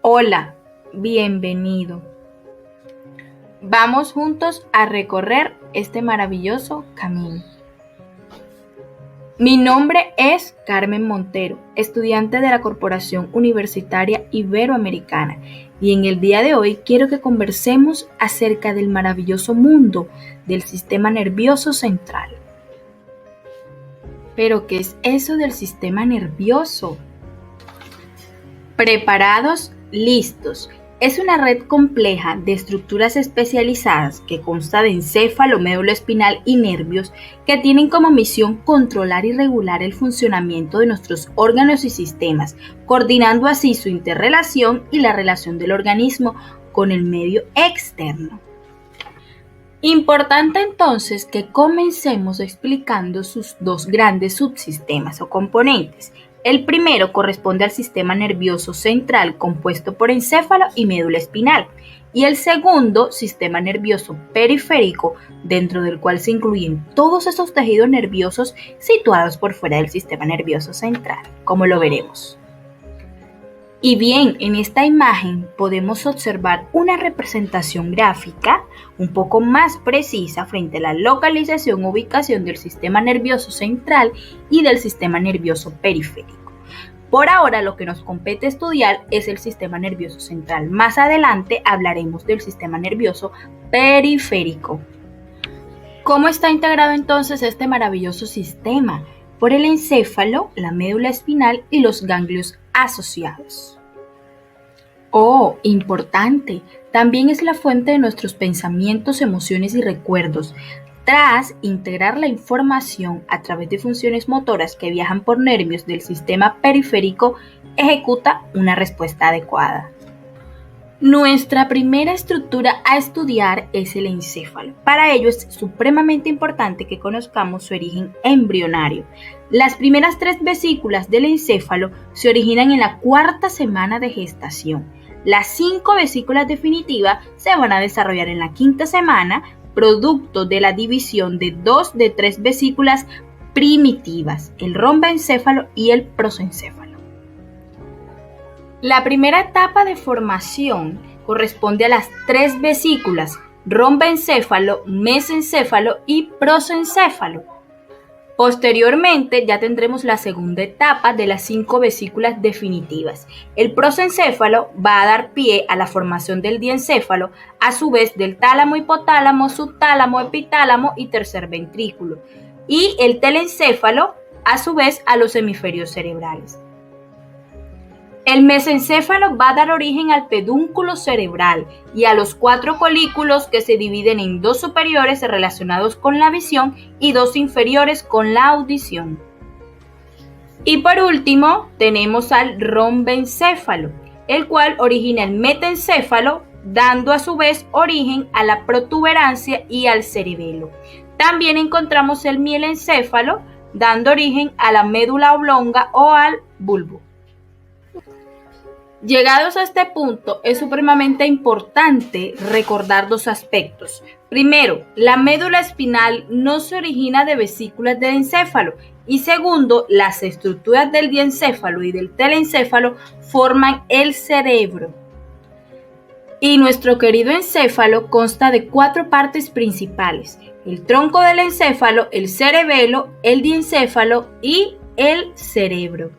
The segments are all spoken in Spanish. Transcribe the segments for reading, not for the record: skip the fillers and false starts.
Hola, bienvenido. Vamos juntos a recorrer este maravilloso camino. Mi nombre es Carmen Montero, estudiante de la Corporación Universitaria Iberoamericana, y en el día de hoy quiero que conversemos acerca del maravilloso mundo del sistema nervioso central. ¿Pero qué es eso del sistema nervioso? ¿Preparados? Listos. Es una red compleja de estructuras especializadas que consta de encéfalo, médula espinal y nervios que tienen como misión controlar y regular el funcionamiento de nuestros órganos y sistemas, coordinando así su interrelación y la relación del organismo con el medio externo. Importante entonces que comencemos explicando sus dos grandes subsistemas o componentes. El primero corresponde al sistema nervioso central compuesto por encéfalo y médula espinal, y el segundo, sistema nervioso periférico, dentro del cual se incluyen todos esos tejidos nerviosos situados por fuera del sistema nervioso central, como lo veremos. Y bien, en esta imagen podemos observar una representación gráfica un poco más precisa frente a la localización o ubicación del sistema nervioso central y del sistema nervioso periférico. Por ahora lo que nos compete estudiar es el sistema nervioso central. Más adelante hablaremos del sistema nervioso periférico. ¿Cómo está integrado entonces este maravilloso sistema? Por el encéfalo, la médula espinal y los ganglios asociados. Oh, importante, también es la fuente de nuestros pensamientos, emociones y recuerdos. Tras integrar la información a través de funciones motoras que viajan por nervios del sistema periférico, ejecuta una respuesta adecuada. Nuestra primera estructura a estudiar es el encéfalo. Para ello es supremamente importante que conozcamos su origen embrionario. Las primeras 3 vesículas del encéfalo se originan en la 4ª semana de gestación. Las 5 vesículas definitivas se van a desarrollar en la 5ª semana, producto de la división de 2 de 3 vesículas primitivas, el romboencéfalo y el prosencéfalo. La primera etapa de formación corresponde a las 3 vesículas, romboencéfalo, mesencéfalo y prosencéfalo. Posteriormente ya tendremos la segunda etapa de las 5 vesículas definitivas. El prosencéfalo va a dar pie a la formación del diencéfalo, a su vez del tálamo, hipotálamo, subtálamo, epitálamo y tercer ventrículo. Y el telencéfalo, a su vez, a los hemisferios cerebrales. El mesencéfalo va a dar origen al pedúnculo cerebral y a los 4 colículos que se dividen en 2 superiores relacionados con la visión y 2 inferiores con la audición. Y por último tenemos al romboencéfalo, el cual origina el metencéfalo, dando a su vez origen a la protuberancia y al cerebelo. También encontramos el mielencéfalo, dando origen a la médula oblonga o al bulbo. Llegados a este punto, es supremamente importante recordar 2 aspectos. Primero, la médula espinal no se origina de vesículas del encéfalo. Y segundo, las estructuras del diencéfalo y del telencéfalo forman el cerebro. Y nuestro querido encéfalo consta de 4 partes principales: el tronco del encéfalo, el cerebelo, el diencéfalo y el cerebro.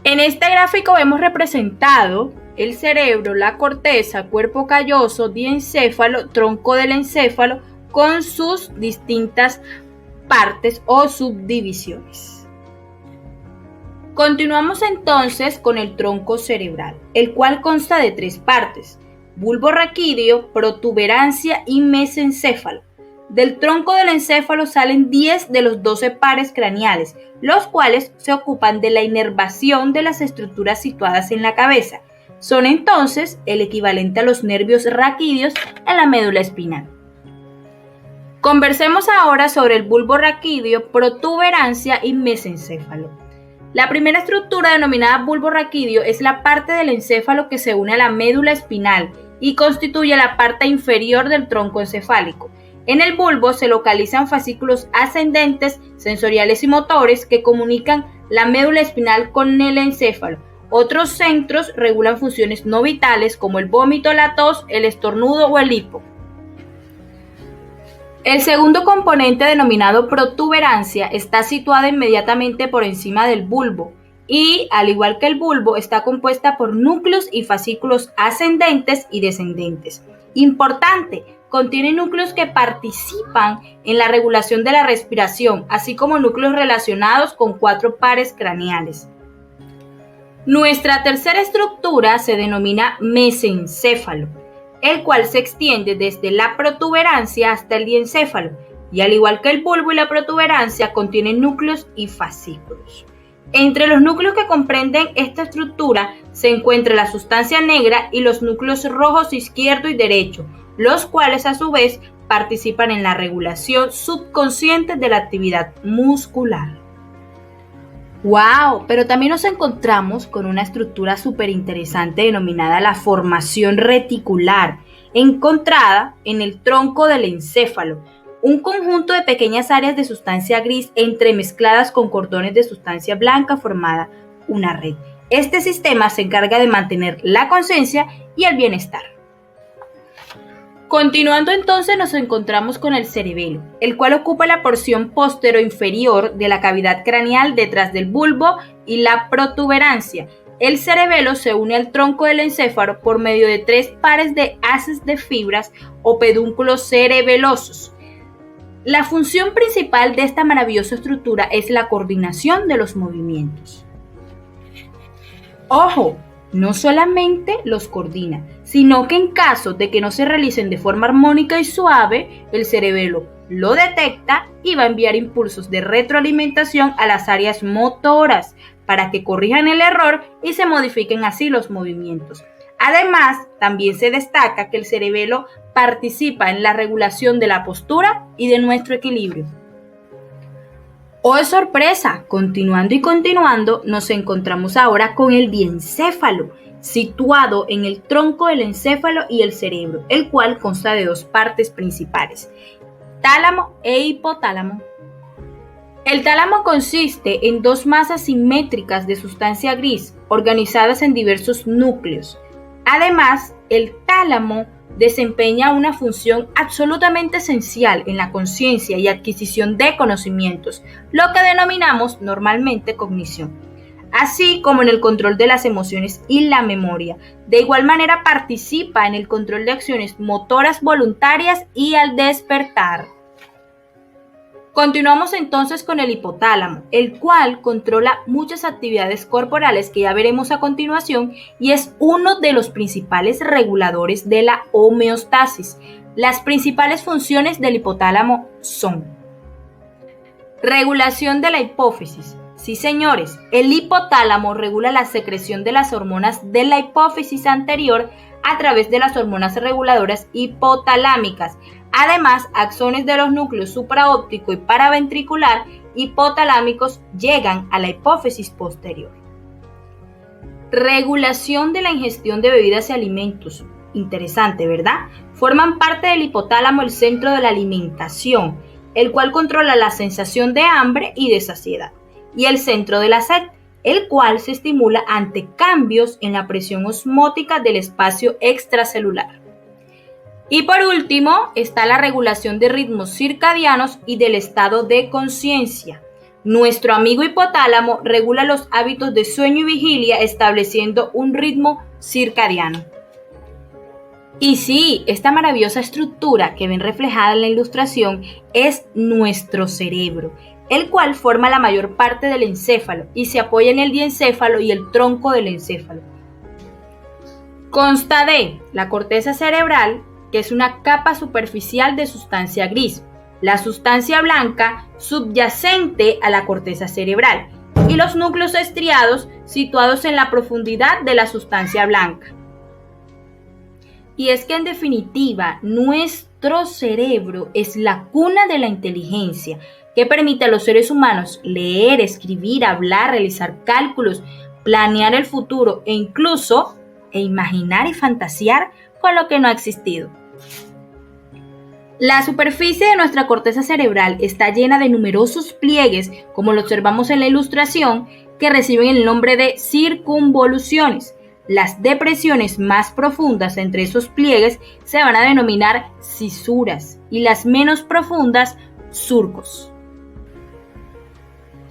En este gráfico vemos representado el cerebro, la corteza, cuerpo calloso, diencéfalo, tronco del encéfalo con sus distintas partes o subdivisiones. Continuamos entonces con el tronco cerebral, el cual consta de 3 partes: bulbo raquídeo, protuberancia y mesencéfalo. Del tronco del encéfalo salen 10 de los 12 pares craneales, los cuales se ocupan de la inervación de las estructuras situadas en la cabeza. Son entonces el equivalente a los nervios raquídeos en la médula espinal. Conversemos ahora sobre el bulbo raquídeo, protuberancia y mesencéfalo. La primera estructura, denominada bulbo raquídeo, es la parte del encéfalo que se une a la médula espinal y constituye la parte inferior del tronco encefálico. En el bulbo se localizan fascículos ascendentes, sensoriales y motores que comunican la médula espinal con el encéfalo. Otros centros regulan funciones no vitales como el vómito, la tos, el estornudo o el hipo. El segundo componente, denominado protuberancia, está situada inmediatamente por encima del bulbo y, al igual que el bulbo, está compuesta por núcleos y fascículos ascendentes y descendentes. Importante, contiene núcleos que participan en la regulación de la respiración, así como núcleos relacionados con 4 pares craneales. Nuestra tercera estructura se denomina mesencéfalo, el cual se extiende desde la protuberancia hasta el diencéfalo, y al igual que el bulbo y la protuberancia, contiene núcleos y fascículos. Entre los núcleos que comprenden esta estructura se encuentra la sustancia negra y los núcleos rojos izquierdo y derecho, los cuales a su vez participan en la regulación subconsciente de la actividad muscular. ¡Wow! Pero también nos encontramos con una estructura súper interesante denominada la formación reticular, encontrada en el tronco del encéfalo, un conjunto de pequeñas áreas de sustancia gris entremezcladas con cordones de sustancia blanca formada una red. Este sistema se encarga de mantener la conciencia y el bienestar. Continuando entonces nos encontramos con el cerebelo, el cual ocupa la porción posterior-inferior de la cavidad craneal detrás del bulbo y la protuberancia. El cerebelo se une al tronco del encéfalo por medio de 3 pares de haces de fibras o pedúnculos cerebelosos. La función principal de esta maravillosa estructura es la coordinación de los movimientos. ¡Ojo! No solamente los coordina, sino que en caso de que no se realicen de forma armónica y suave, el cerebelo lo detecta y va a enviar impulsos de retroalimentación a las áreas motoras para que corrijan el error y se modifiquen así los movimientos. Además, también se destaca que el cerebelo participa en la regulación de la postura y de nuestro equilibrio. ¡Oh, sorpresa! Continuando, nos encontramos ahora con el diencéfalo, situado en el tronco del encéfalo y el cerebro, el cual consta de 2 partes principales, tálamo e hipotálamo. El tálamo consiste en 2 masas simétricas de sustancia gris, organizadas en diversos núcleos. Además, el tálamo desempeña una función absolutamente esencial en la conciencia y adquisición de conocimientos, lo que denominamos normalmente cognición, así como en el control de las emociones y la memoria. De igual manera participa en el control de acciones motoras voluntarias y al despertar. Continuamos entonces con el hipotálamo, el cual controla muchas actividades corporales que ya veremos a continuación y es uno de los principales reguladores de la homeostasis. Las principales funciones del hipotálamo son: regulación de la hipófisis. Sí, señores, el hipotálamo regula la secreción de las hormonas de la hipófisis anterior a través de las hormonas reguladoras hipotalámicas. Además, axones de los núcleos supraóptico y paraventricular hipotalámicos llegan a la hipófisis posterior. Regulación de la ingestión de bebidas y alimentos. Interesante, ¿verdad? Forman parte del hipotálamo el centro de la alimentación, el cual controla la sensación de hambre y de saciedad, y el centro de la sed, el cual se estimula ante cambios en la presión osmótica del espacio extracelular. Y por último está la regulación de ritmos circadianos y del estado de conciencia. Nuestro amigo hipotálamo regula los hábitos de sueño y vigilia estableciendo un ritmo circadiano. Y sí, esta maravillosa estructura que ven reflejada en la ilustración es nuestro cerebro, el cual forma la mayor parte del encéfalo y se apoya en el diencéfalo y el tronco del encéfalo. Consta de la corteza cerebral, que es una capa superficial de sustancia gris, la sustancia blanca subyacente a la corteza cerebral y los núcleos estriados situados en la profundidad de la sustancia blanca. Y es que en definitiva, nuestro cerebro es la cuna de la inteligencia que permite a los seres humanos leer, escribir, hablar, realizar cálculos, planear el futuro e incluso imaginar y fantasear con lo que no ha existido. La superficie de nuestra corteza cerebral está llena de numerosos pliegues, como lo observamos en la ilustración, que reciben el nombre de circunvoluciones. Las depresiones más profundas entre esos pliegues se van a denominar cisuras y las menos profundas surcos.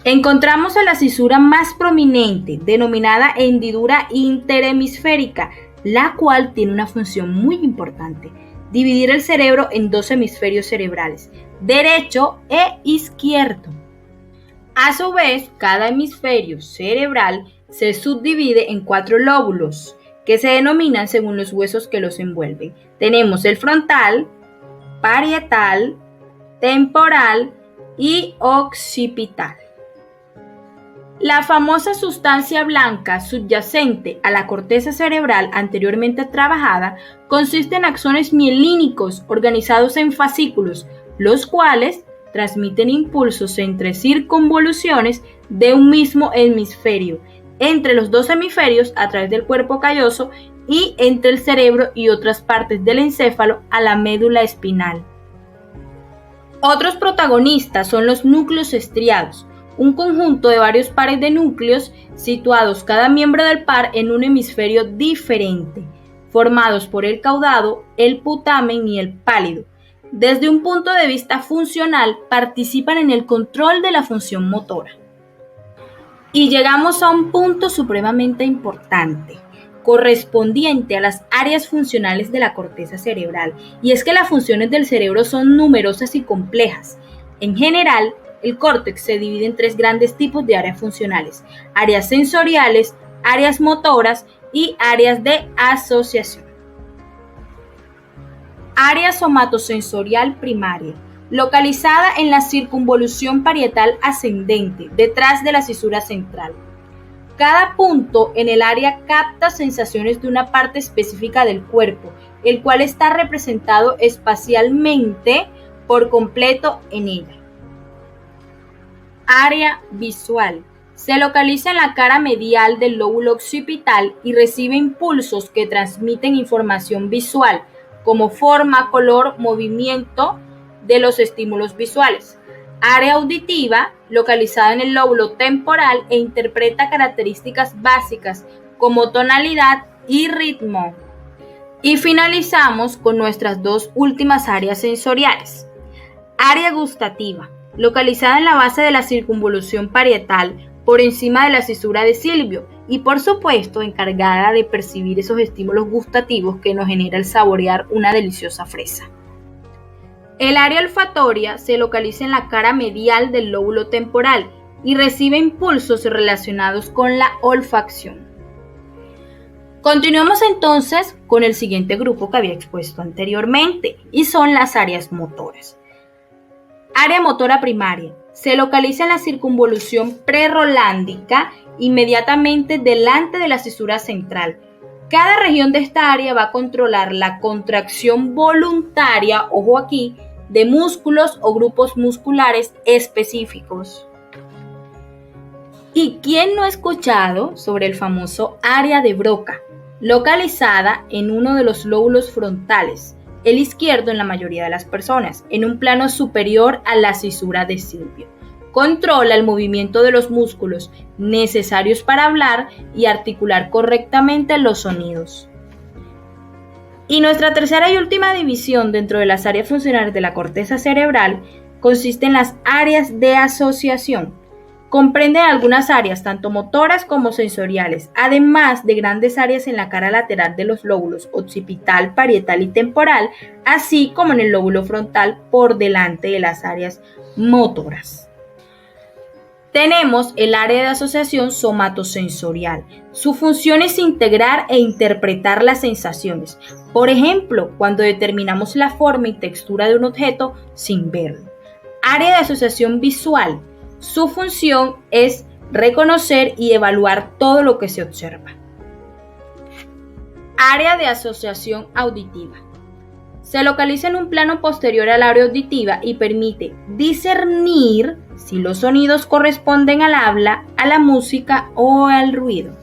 Encontramos a la cisura más prominente, denominada hendidura interhemisférica, la cual tiene una función muy importante: dividir el cerebro en dos hemisferios cerebrales, derecho e izquierdo. A su vez, cada hemisferio cerebral se subdivide en 4 lóbulos, que se denominan según los huesos que los envuelven. Tenemos el frontal, parietal, temporal y occipital. La famosa sustancia blanca subyacente a la corteza cerebral anteriormente trabajada consiste en axones mielínicos organizados en fascículos, los cuales transmiten impulsos entre circunvoluciones de un mismo hemisferio, entre los dos hemisferios a través del cuerpo calloso y entre el cerebro y otras partes del encéfalo a la médula espinal. Otros protagonistas son los núcleos estriados, un conjunto de varios pares de núcleos situados cada miembro del par en un hemisferio diferente, formados por el caudado, el putamen y el pálido. Desde un punto de vista funcional, participan en el control de la función motora. Y llegamos a un punto supremamente importante, correspondiente a las áreas funcionales de la corteza cerebral, y es que las funciones del cerebro son numerosas y complejas. En general, el córtex se divide en 3 grandes tipos de áreas funcionales: áreas sensoriales, áreas motoras y áreas de asociación. Área somatosensorial primaria, localizada en la circunvolución parietal ascendente, detrás de la cisura central. Cada punto en el área capta sensaciones de una parte específica del cuerpo, el cual está representado espacialmente por completo en ella. Área visual. Se localiza en la cara medial del lóbulo occipital y recibe impulsos que transmiten información visual, como forma, color, movimiento de los estímulos visuales. Área auditiva, localizada en el lóbulo temporal e interpreta características básicas como tonalidad y ritmo. Y finalizamos con nuestras 2 últimas áreas sensoriales. Área gustativa, localizada en la base de la circunvolución parietal, por encima de la cisura de Silvio, y por supuesto encargada de percibir esos estímulos gustativos que nos genera el saborear una deliciosa fresa. El área olfatoria se localiza en la cara medial del lóbulo temporal y recibe impulsos relacionados con la olfacción. Continuamos entonces con el siguiente grupo que había expuesto anteriormente, y son las áreas motoras. Área motora primaria. Se localiza en la circunvolución prerolándica, inmediatamente delante de la cisura central. Cada región de esta área va a controlar la contracción voluntaria, ojo aquí, de músculos o grupos musculares específicos. ¿Y quién no ha escuchado sobre el famoso área de Broca, localizada en uno de los lóbulos frontales, el izquierdo en la mayoría de las personas, en un plano superior a la cisura de Silvio? Controla el movimiento de los músculos necesarios para hablar y articular correctamente los sonidos. Y nuestra tercera y última división dentro de las áreas funcionales de la corteza cerebral consiste en las áreas de asociación. Comprende algunas áreas tanto motoras como sensoriales, además de grandes áreas en la cara lateral de los lóbulos occipital, parietal y temporal, así como en el lóbulo frontal por delante de las áreas motoras. Tenemos el área de asociación somatosensorial. Su función es integrar e interpretar las sensaciones. Por ejemplo, cuando determinamos la forma y textura de un objeto sin verlo. Área de asociación visual. Su función es reconocer y evaluar todo lo que se observa. Área de asociación auditiva. Se localiza en un plano posterior al área auditiva y permite discernir si los sonidos corresponden al habla, a la música o al ruido.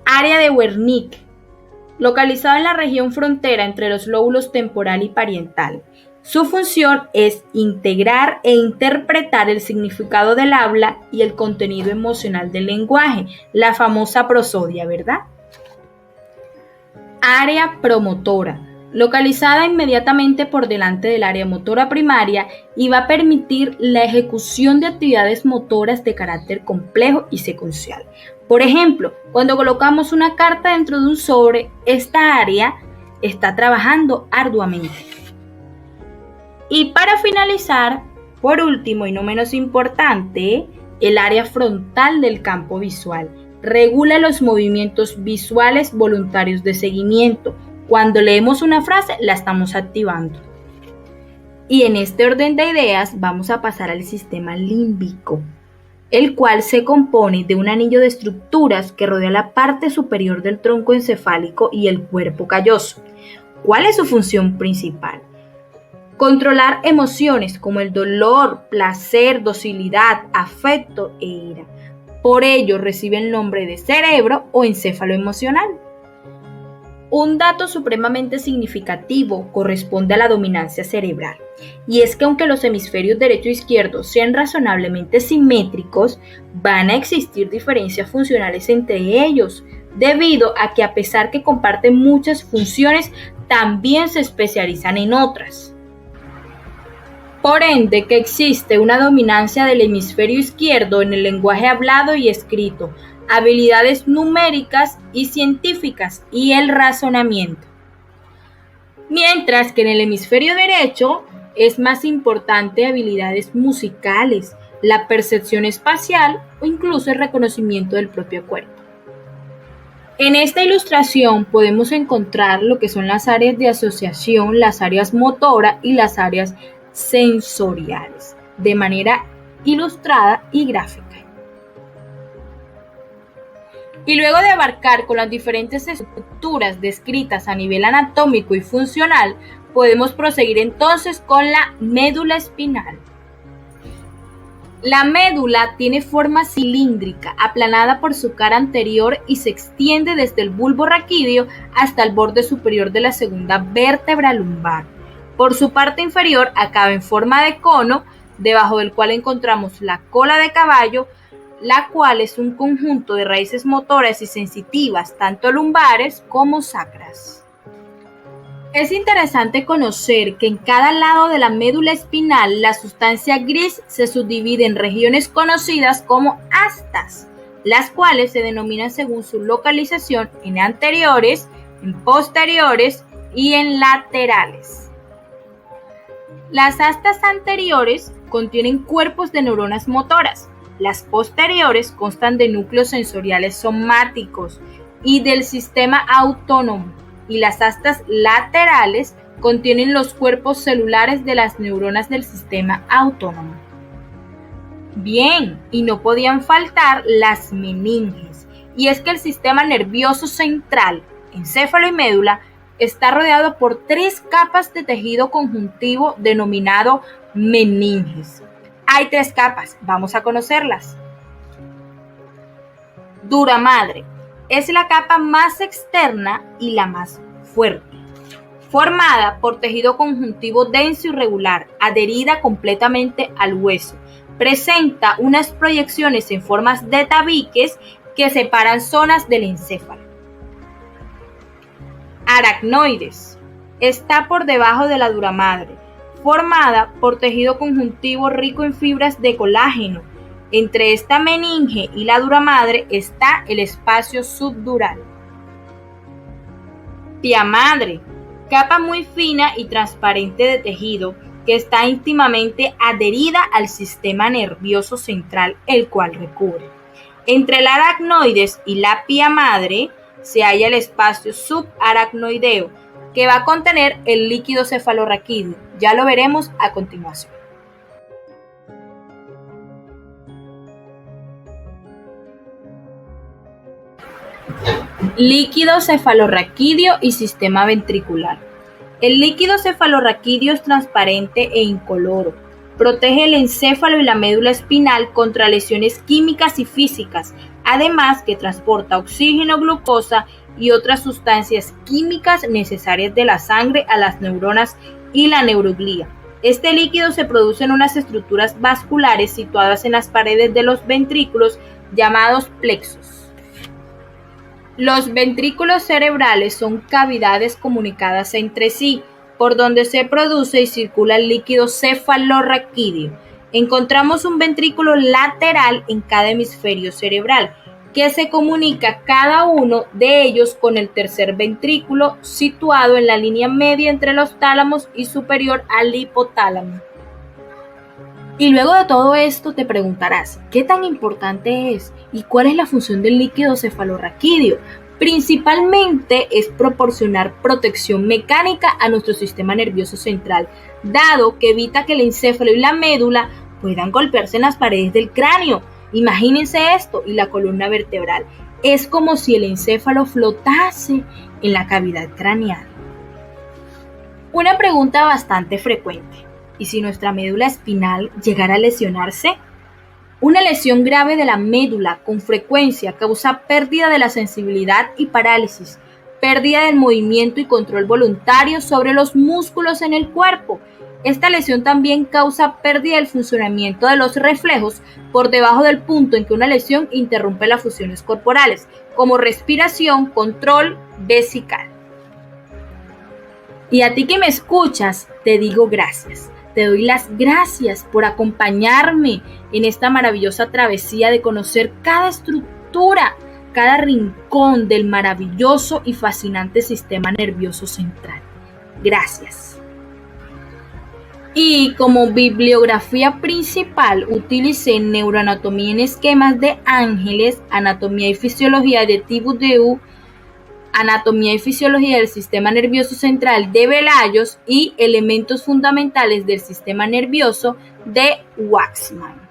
Área de Wernicke, localizada en la región frontera entre los lóbulos temporal y parietal. Su función es integrar e interpretar el significado del habla y el contenido emocional del lenguaje, la famosa prosodia, ¿verdad? Área promotora, localizada inmediatamente por delante del área motora primaria y va a permitir la ejecución de actividades motoras de carácter complejo y secuencial. Por ejemplo, cuando colocamos una carta dentro de un sobre, esta área está trabajando arduamente. Y para finalizar, por último y no menos importante, el área frontal del campo visual. Regula los movimientos visuales voluntarios de seguimiento. Cuando leemos una frase, la estamos activando. Y en este orden de ideas, vamos a pasar al sistema límbico, el cual se compone de un anillo de estructuras que rodea la parte superior del tronco encefálico y el cuerpo calloso. ¿Cuál es su función principal? Controlar emociones como el dolor, placer, docilidad, afecto e ira. Por ello recibe el nombre de cerebro o encéfalo emocional. Un dato supremamente significativo corresponde a la dominancia cerebral, y es que aunque los hemisferios derecho e izquierdo sean razonablemente simétricos, van a existir diferencias funcionales entre ellos, debido a que a pesar que comparten muchas funciones, también se especializan en otras. Por ende, que existe una dominancia del hemisferio izquierdo en el lenguaje hablado y escrito, habilidades numéricas y científicas y el razonamiento. Mientras que en el hemisferio derecho es más importante habilidades musicales, la percepción espacial o incluso el reconocimiento del propio cuerpo. En esta ilustración podemos encontrar lo que son las áreas de asociación, las áreas motora y las áreas sensoriales, de manera ilustrada y gráfica. Y luego de abarcar con las diferentes estructuras descritas a nivel anatómico y funcional, podemos proseguir entonces con la médula espinal. La médula tiene forma cilíndrica, aplanada por su cara anterior y se extiende desde el bulbo raquídeo hasta el borde superior de la segunda vértebra lumbar. Por su parte inferior acaba en forma de cono, debajo del cual encontramos la cola de caballo, la cual es un conjunto de raíces motoras y sensitivas, tanto lumbares como sacras. Es interesante conocer que en cada lado de la médula espinal la sustancia gris se subdivide en regiones conocidas como astas, las cuales se denominan según su localización en anteriores, en posteriores y en laterales. Las astas anteriores contienen cuerpos de neuronas motoras, las posteriores constan de núcleos sensoriales somáticos y del sistema autónomo, y las astas laterales contienen los cuerpos celulares de las neuronas del sistema autónomo. Bien, y no podían faltar las meninges, y es que el sistema nervioso central, encéfalo y médula, está rodeado por 3 capas de tejido conjuntivo denominado meninges. Hay 3 capas, vamos a conocerlas. Duramadre es la capa más externa y la más fuerte, formada por tejido conjuntivo denso y regular, adherida completamente al hueso. Presenta unas proyecciones en formas de tabiques que separan zonas del encéfalo. Aracnoides está por debajo de la duramadre, formada por tejido conjuntivo rico en fibras de colágeno. Entre esta meninge y la duramadre está el espacio subdural. Piamadre, capa muy fina y transparente de tejido que está íntimamente adherida al sistema nervioso central, el cual recubre. Entre el aracnoides y la piamadre se halla el espacio subaracnoideo, que va a contener el líquido cefalorraquídeo. Ya lo veremos a continuación. Líquido cefalorraquídeo y sistema ventricular. El líquido cefalorraquídeo es transparente e incoloro. Protege el encéfalo y la médula espinal contra lesiones químicas y físicas, además que transporta oxígeno, glucosa y otras sustancias químicas necesarias de la sangre a las neuronas y la neuroglía. Este líquido se produce en unas estructuras vasculares situadas en las paredes de los ventrículos llamados plexos. Los ventrículos cerebrales son cavidades comunicadas entre sí, por donde se produce y circula el líquido cefalorraquídeo. Encontramos un ventrículo lateral en cada hemisferio cerebral, que se comunica cada uno de ellos con el tercer ventrículo situado en la línea media entre los tálamos y superior al hipotálamo. Y luego de todo esto te preguntarás, ¿qué tan importante es y cuál es la función del líquido cefalorraquídeo? Principalmente es proporcionar protección mecánica a nuestro sistema nervioso central, dado que evita que el encéfalo y la médula puedan golpearse en las paredes del cráneo. Imagínense esto y la columna vertebral. Es como si el encéfalo flotase en la cavidad craneal. Una pregunta bastante frecuente: ¿y si nuestra médula espinal llegara a lesionarse? Una lesión grave de la médula con frecuencia causa pérdida de la sensibilidad y parálisis, pérdida del movimiento y control voluntario sobre los músculos en el cuerpo. Esta lesión también causa pérdida del funcionamiento de los reflejos por debajo del punto en que una lesión interrumpe las funciones corporales, como respiración, control vesical. Y a ti que me escuchas, te digo gracias. Te doy las gracias por acompañarme en esta maravillosa travesía de conocer cada estructura, cada rincón del maravilloso y fascinante sistema nervioso central. Gracias. Y como bibliografía principal utilicé Neuroanatomía en esquemas de Ángeles, Anatomía y Fisiología de Thibodeau, Anatomía y Fisiología del Sistema Nervioso Central de Velayos y Elementos Fundamentales del Sistema Nervioso de Waxman.